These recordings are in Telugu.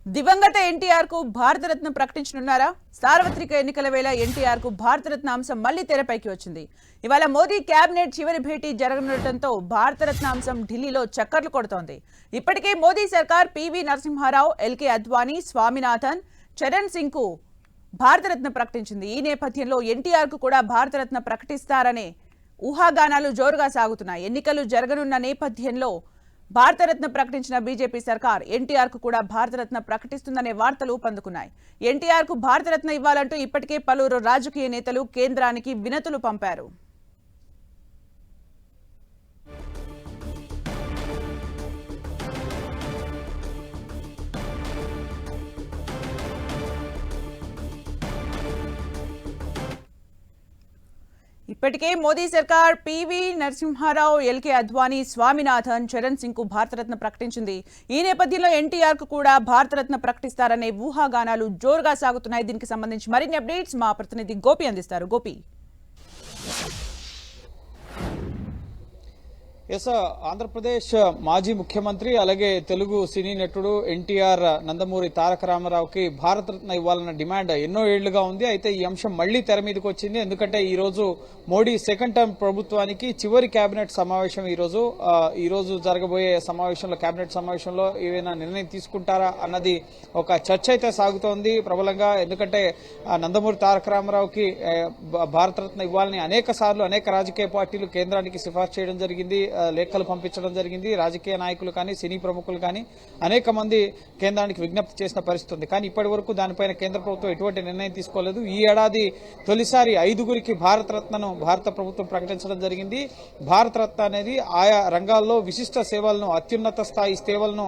దివంగత ఎన్టీఆర్ కు భారతరత్న ప్రకటించనున్నారా? సార్వత్రిక ఎన్నికల వేళ ఎన్టీఆర్ కు భారతరత్న అంశం మళ్లీ తెరపైకి వచ్చింది. ఇవాళ మోదీ కేబినెట్ చివరి భేటీ జరగనుండటంతో భారతరత్న అంశం ఢిల్లీలో చక్కర్లు కొడుతోంది. ఇప్పటికే మోదీ సర్కార్ పివి నరసింహారావు, ఎల్కే అద్వానీ, స్వామినాథన్, చరణ్ సింగ్ కు భారతరత్న ప్రకటించింది. ఈ నేపథ్యంలో ఎన్టీఆర్ కు కూడా భారతరత్న ప్రకటిస్తారనే ఊహాగానాలు జోరుగా సాగుతున్నాయి. ఎన్నికలు జరగనున్న నేపథ్యంలో భారతరత్న ప్రకటించిన బీజేపీ సర్కార్ ఎన్టీఆర్ కు కూడా భారతరత్న ప్రకటిస్తుందనే వార్తలు పందుకున్నాయి. ఎన్టీఆర్ కు భారతరత్న ఇవ్వాలంటూ ఇప్పటికే పలువురు రాజకీయ నేతలు కేంద్రానికి వినతులు పంపారు. ఇప్పటికే మోదీ సర్కార్ పివి నరసింహారావు, ఎల్కే అద్వానీ, స్వామినాథన్, చరణ్ సింగ్ కు భారతరత్న ప్రకటించింది. ఈ నేపథ్యంలో ఎన్టీఆర్ కు కూడా భారతరత్న ప్రకటిస్తారనే ఊహాగానాలు జోరుగా సాగుతున్నాయి. దీనికి సంబంధించి మరిన్ని అప్డేట్స్ మా ప్రతినిధి గోపి అందిస్తారు. గోపి, ఎస్, ఆంధ్రప్రదేశ్ మాజీ ముఖ్యమంత్రి అలాగే తెలుగు సినీ నటుడు ఎన్టీఆర్ నందమూరి తారక రామారావుకి భారతరత్న ఇవ్వాలన్న డిమాండ్ ఎన్నో ఏళ్లుగా ఉంది. అయితే ఈ అంశం మళ్లీ తెర మీదకి వచ్చింది. ఎందుకంటే ఈ రోజు మోడీ సెకండ్ టర్మ్ ప్రభుత్వానికి చివరి కేబినెట్ సమావేశం ఈ రోజు జరగబోయే సమావేశంలో, కేబినెట్ సమావేశంలో ఏవైనా నిర్ణయం తీసుకుంటారా అన్నది ఒక చర్చ అయితే సాగుతోంది ప్రబలంగా. ఎందుకంటే నందమూరి తారక రామారావుకి భారతరత్న ఇవ్వాలని అనేక సార్లు అనేక రాజకీయ పార్టీలు కేంద్రానికి సిఫార్సు చేయడం జరిగింది, లేఖలు పంపించడం జరిగింది. రాజకీయ నాయకులు కానీ, సినీ ప్రముఖులు కానీ అనేక మంది కేంద్రానికి విజ్ఞప్తి చేసిన పరిస్థితి ఉంది. కానీ ఇప్పటి వరకు దానిపైన కేంద్ర ప్రభుత్వం ఎటువంటి నిర్ణయం తీసుకోలేదు. ఈ ఏడాది తొలిసారి 5గురికి భారతరత్నను భారత ప్రభుత్వం ప్రకటించడం జరిగింది. భారతరత్న అనేది ఆయా రంగాల్లో విశిష్ట సేవలను, అత్యున్నత స్థాయి సేవలను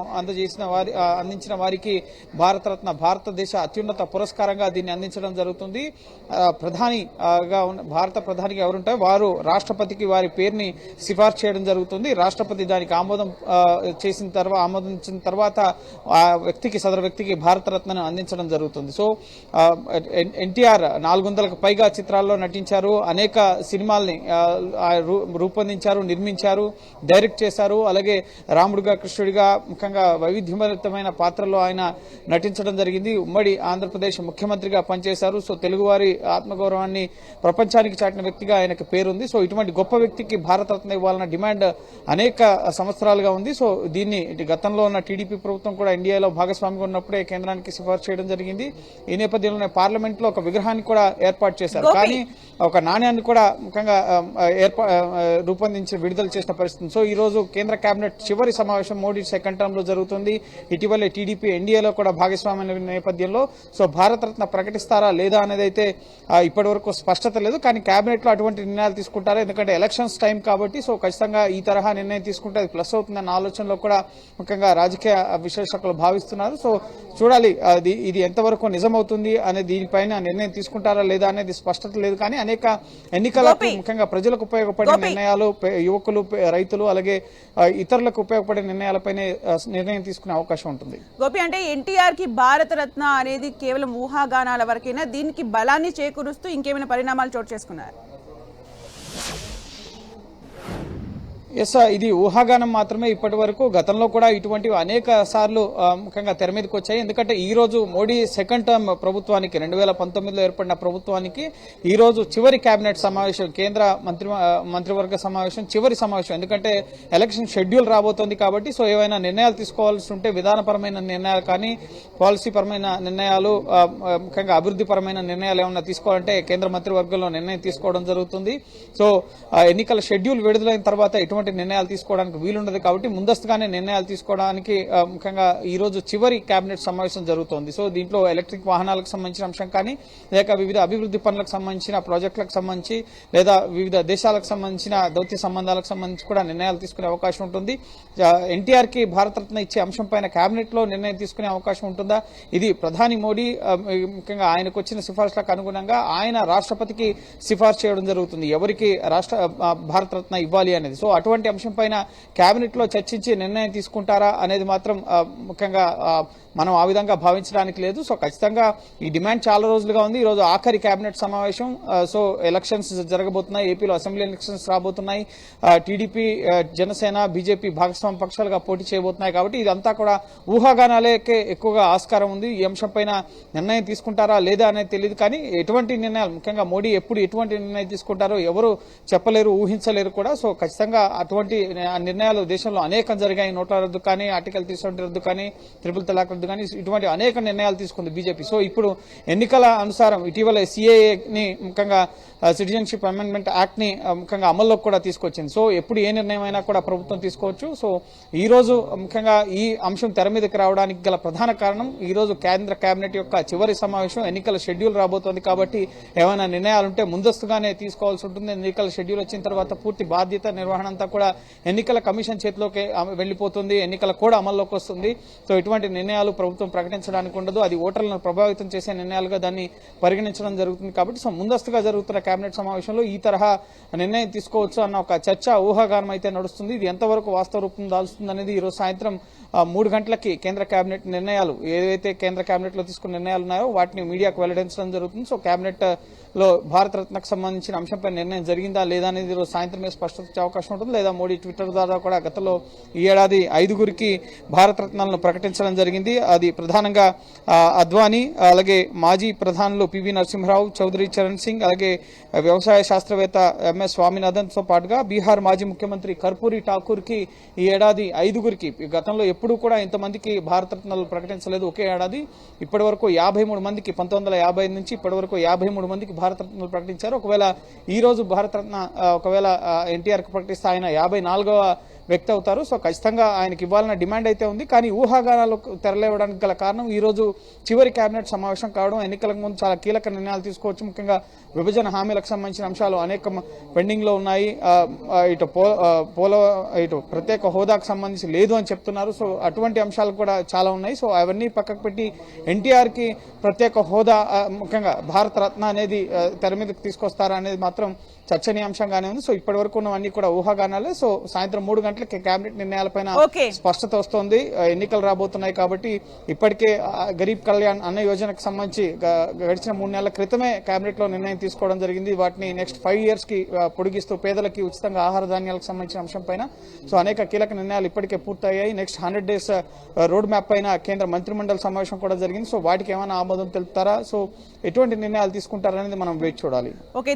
అందించిన వారికి భారతరత్న, భారతదేశ అత్యున్నత పురస్కారంగా దీన్ని అందించడం జరుగుతుంది. భారత ప్రధానిగా ఎవరుంటారో వారు రాష్ట్రపతికి వారి పేరుని సిఫార్సు చేయడం జరుగుతుంది. రాష్ట్రపతి దానికి ఆమోదించిన తర్వాత ఆ వ్యక్తికి, సదరు వ్యక్తికి భారతరత్నను అందించడం జరుగుతుంది. సో ఎన్టీఆర్ 400లకు పైగా చిత్రాల్లో నటించారు, అనేక సినిమాల్ని రూపొందించారు, నిర్మించారు, డైరెక్ట్ చేశారు. అలాగే రాముడిగా, కృష్ణుడిగా ముఖ్యంగా వైవిధ్యభరితమైన పాత్రల్లో ఆయన నటించడం జరిగింది. ఉమ్మడి ఆంధ్రప్రదేశ్ ముఖ్యమంత్రిగా పనిచేశారు. సో తెలుగువారి ఆత్మగౌరవాన్ని ప్రపంచానికి చాటిన వ్యక్తిగా ఆయనకు పేరుంది. సో ఇటువంటి గొప్ప వ్యక్తికి భారతరత్న ఇవ్వాలన్న డిమాండ్ అనేక సంవత్సరాలుగా ఉంది. సో దీన్ని గతంలో ఉన్న టీడీపీ ప్రభుత్వం కూడా ఇండియాలో భాగస్వామిగా ఉన్నప్పుడే కేంద్రానికి సిఫార్సు చేయడం జరిగింది. ఈ నేపథ్యంలోనే పార్లమెంట్ లో ఒక విగ్రహాన్ని కూడా ఏర్పాటు చేశారు. కానీ ఒక నాణ్యాన్ని కూడా ముఖ్యంగా రూపొందించి విడుదల చేసిన పరిస్థితి. సో ఈ రోజు కేంద్ర కేబినెట్ చివరి సమావేశం మోడీ సెకండ్ టర్మ్ లో జరుగుతుంది. ఇటీవలే టీడీపీ ఎన్డీఏలో కూడా భాగస్వామ్య నేపథ్యంలో సో భారతరత్న ప్రకటిస్తారా లేదా అనేది అయితే ఇప్పటి వరకు స్పష్టత లేదు. కానీ కేబినెట్ లో అటువంటి నిర్ణయాలు తీసుకుంటారా? ఎందుకంటే ఎలక్షన్స్ టైం కాబట్టి సో ఖచ్చితంగా ఈ తరహా నిర్ణయం తీసుకుంటే అది ప్లస్ అవుతుందన్న ఆలోచనలో కూడా ముఖ్యంగా రాజకీయ విశ్లేషకులు భావిస్తున్నారు. సో చూడాలి ఇది ఎంతవరకు నిజమవుతుంది అనే దీనిపైన నిర్ణయం తీసుకుంటారా లేదా అనేది స్పష్టత లేదు. కానీ అనేక ఎన్నికలకు ముఖ్యంగా ప్రజలకు ఉపయోగపడే నిర్ణయాలు, యువకులు, రైతులు అలాగే ఇతరులకు ఉపయోగపడే నిర్ణయాలపైనే నిర్ణయం తీసుకునే అవకాశం ఉంటుంది. గోపి, అంటే ఎన్టీఆర్ కి భారతరత్న అనేది కేవలం ఊహాగానాల వరకైనా, దీనికి బలాన్ని చేకూరుస్తూ ఇంకేమైనా పరిణామాలు చోటు చేసుకున్నారు? ఎస్, ఇది ఊహాగానం మాత్రమే. ఇప్పటి వరకు గతంలో కూడా ఇటువంటివి అనేక సార్లు ముఖ్యంగా తెర మీదకి వచ్చాయి. ఎందుకంటే ఈ రోజు మోడీ సెకండ్ టర్మ్ ప్రభుత్వానికి, 2019లో ఏర్పడిన ప్రభుత్వానికి ఈ రోజు చివరి కేబినెట్ సమావేశం, కేంద్ర మంత్రివర్గ సమావేశం, చివరి సమావేశం. ఎందుకంటే ఎలక్షన్ షెడ్యూల్ రాబోతోంది కాబట్టి సో ఏవైనా నిర్ణయాలు తీసుకోవాల్సి ఉంటే విధానపరమైన నిర్ణయాలు కానీ, పాలసీ పరమైన నిర్ణయాలు, ముఖ్యంగా అభివృద్ధి పరమైన నిర్ణయాలు ఏమైనా తీసుకోవాలంటే కేంద్ర మంత్రివర్గంలో నిర్ణయం తీసుకోవడం జరుగుతుంది. సో ఎన్నికల షెడ్యూల్ విడుదలైన తర్వాత ఎటువంటి నిర్ణయాలు తీసుకోవడానికి వీలుండదు కాబట్టి ముందస్తుగానే నిర్ణయాలు తీసుకోవడానికి ముఖ్యంగా ఈ రోజు చివరి కేబినెట్ సమావేశం జరుగుతోంది. సో దీంట్లో ఎలక్ట్రిక్ వాహనాలకు సంబంధించిన అంశం కానీ, లేక వివిధ అభివృద్ధి పనులకు సంబంధించిన ప్రాజెక్టులకు సంబంధించి, లేదా వివిధ దేశాలకు సంబంధించిన దౌత్య సంబంధాలకు సంబంధించి కూడా నిర్ణయాలు తీసుకునే అవకాశం ఉంటుంది. ఎన్టీఆర్ కి భారతరత్న ఇచ్చే అంశం పైన కేబినెట్ లో నిర్ణయం తీసుకునే అవకాశం ఉంటుందా? ఇది ప్రధాని మోడీ ముఖ్యంగా ఆయనకు వచ్చిన సిఫార్సులకు అనుగుణంగా ఆయన రాష్ట్రపతికి సిఫార్సు చేయడం జరుగుతుంది, ఎవరికి భారతరత్న ఇవ్వాలి అనేది. సో అటువంటి అంశం పైన కేబినెట్ లో చర్చించి నిర్ణయం తీసుకుంటారా అనేది మాత్రం ముఖ్యంగా మనం ఆ విధంగా భావించడానికి లేదు. సో ఖచ్చితంగా ఈ డిమాండ్ చాలా రోజులుగా ఉంది. ఈ రోజు ఆఖరి కేబినెట్ సమావేశం. సో ఎలక్షన్స్ జరగబోతున్నాయి, ఏపీలో అసెంబ్లీ ఎలక్షన్స్ రాబోతున్నాయి. టీడీపీ, జనసేన, బీజేపీ భాగస్వామ్య పక్షాలుగా పోటీ చేయబోతున్నాయి. కాబట్టి ఇదంతా కూడా ఊహాగానాలకే ఎక్కువగా ఆస్కారం ఉంది. ఈ అంశం పైన నిర్ణయం తీసుకుంటారా లేదా అనేది తెలియదు. కానీ ఎటువంటి నిర్ణయాలు, ముఖ్యంగా మోడీ ఎప్పుడు ఎటువంటి నిర్ణయం తీసుకుంటారో ఎవరు చెప్పలేరు, ఊహించలేరు కూడా. సో ఖచ్చితంగా అటువంటి నిర్ణయాలు దేశంలో అనేకం జరిగాయి. నోట్ల రద్దు కానీ, ఆర్టికల్ 370 రద్దు కానీ, ట్రిపుల్ తలాక్ రద్దు కానీ, ఇటువంటి అనేక నిర్ణయాలు తీసుకుంది బీజేపీ. సో ఇప్పుడు ఎన్నికల అనుసారం ఇటీవల సిఏఏని, ముఖ్యంగా సిటిజన్షిప్ అమెండ్మెంట్ యాక్ట్ ని ముఖ్యంగా అమల్లోకి కూడా తీసుకొచ్చింది. సో ఎప్పుడు ఏ నిర్ణయం అయినా కూడా ప్రభుత్వం తీసుకోవచ్చు. సో ఈ రోజు ముఖ్యంగా ఈ అంశం తెర మీదకి రావడానికి గల ప్రధాన కారణం ఈ రోజు కేంద్ర కేబినెట్ యొక్క చివరి సమావేశం. ఎన్నికల షెడ్యూల్ రాబోతోంది కాబట్టి ఏమైనా నిర్ణయాలుంటే ముందస్తుగానే తీసుకోవాల్సి ఉంటుంది. ఎన్నికల షెడ్యూల్ వచ్చిన తర్వాత పూర్తి బాధ్యత, నిర్వహణ అంతా కూడా ఎన్నికల కమిషన్ చేతిలోకి వెళ్లిపోతుంది. ఎన్నికల కూడా అమల్లోకి వస్తుంది. సో ఇటువంటి నిర్ణయాలు ప్రభుత్వం ప్రకటించడానికి ఉండదు. అది ఓటర్లను ప్రభావితం చేసే నిర్ణయాలుగా దాన్ని పరిగణించడం జరుగుతుంది. కాబట్టి సో ముందస్తుగా జరుగుతున్న కేబినెట్ సమావేశంలో ఈ తరహా నిర్ణయం తీసుకోవచ్చు అన్న ఒక చర్చ, ఊహాగానం అయితే నడుస్తుంది. ఇది ఎంతవరకు వాస్తవ రూపం దాల్స్తుంది అనేది ఈ రోజు సాయంత్రం 3 గంటలకి కేంద్ర కేబినెట్ నిర్ణయాలు, ఏదైతే కేంద్ర కేబినెట్ లో తీసుకున్న నిర్ణయాలు ఉన్నాయో వాటిని మీడియాకు వెల్లడించడం జరుగుతుంది. సో కేబినెట్ లో భారత రత్నకు సంబంధించిన అంశంపై నిర్ణయం జరిగిందా లేదా అనేది ఈరోజు సాయంత్రమే స్పష్టత వచ్చే అవకాశం ఉంటుంది. లేదా మోడీ ట్విట్టర్ ద్వారా కూడా గతంలో ఈ ఏడాది 5గురికి భారత రత్నాలను ప్రకటించడం జరిగింది. అది ప్రధానంగా అద్వానీ, అలాగే మాజీ ప్రధానులు పివి నరసింహరావు, చౌదరి చరణ్ సింగ్, అలాగే వ్యవసాయ శాస్త్రవేత్త ఎంఎస్ స్వామినాథన్ తో పాటుగా బీహార్ మాజీ ముఖ్యమంత్రి కర్పూరి ఠాకూర్ కి ఈ ఏడాది 5గురికి, గతంలో ఎప్పుడూ కూడా ఇంతమందికి భారత రత్నాలు ప్రకటించలేదు ఒకే ఏడాది. ఇప్పటి వరకు 53 మందికి, 1950 నుంచి ఇప్పటి వరకు 53 మందికి భారత రత్నాలు ప్రకటించారు. ఒకవేళ ఈ రోజు భారత రత్న ఒకవేళ ఎన్టీఆర్ కు ప్రకటిస్తే ఆయన 54వ వ్యక్తి అవుతారు. సో ఖచ్చితంగా ఆయనకి ఇవ్వాలన్న డిమాండ్ అయితే ఉంది. కానీ ఊహాగానాలు తెరలేవడానికి గల కారణం ఈ రోజు చివరి కేబినెట్ సమావేశం కావడం. ఎన్నికలకు ముందు చాలా కీలక నిర్ణయాలు తీసుకోవచ్చు. ముఖ్యంగా విభజన హామీలకు సంబంధించిన అంశాలు అనేక పెండింగ్ లో ఉన్నాయి. ఇటు ప్రత్యేక హోదాకు సంబంధించి లేదు అని చెప్తున్నారు. సో అటువంటి అంశాలు కూడా చాలా ఉన్నాయి. సో అవన్నీ పక్కకు పెట్టి ఎన్టీఆర్ కి ప్రత్యేక హోదా, ముఖ్యంగా భారత రత్న అనేది తెర మీదకి తీసుకొస్తారా అనేది మాత్రం చర్చనీయాంశంగానే ఉంది. సో ఇప్పటి వరకు ఉన్నవన్నీ కూడా ఊహాగానాలే. సో సాయంత్రం 3 గంటలకి కేబినెట్ నిర్ణయాలపైన స్పష్టత వస్తోంది. ఎన్నికలు రాబోతున్నాయి కాబట్టి ఇప్పటికే గరీబ్ కళ్యాణ్ అన్న యోజనకు సంబంధించి గడిచిన 3 నెలల క్రితమే కేబినెట్ లో నిర్ణయం తీసుకోవడం జరిగింది. వాటిని నెక్స్ట్ 5 years కి పొడిగిస్తూ పేదలకి ఉచితంగా ఆహార ధాన్యాలకు సంబంధించిన అంశం పైన సో అనేక కీలక నిర్ణయాలు ఇప్పటికే పూర్తయ్యాయి. నెక్స్ట్ 100 days రోడ్ మ్యాప్ పైన కేంద్ర మంత్రిమండలి సమావేశం కూడా జరిగింది. సో వాటికి ఏమైనా ఆమోదం తెలుపుతారా, సో ఎటువంటి నిర్ణయాలు తీసుకుంటారనేది మనం వేచి చూడాలి. ఓకే.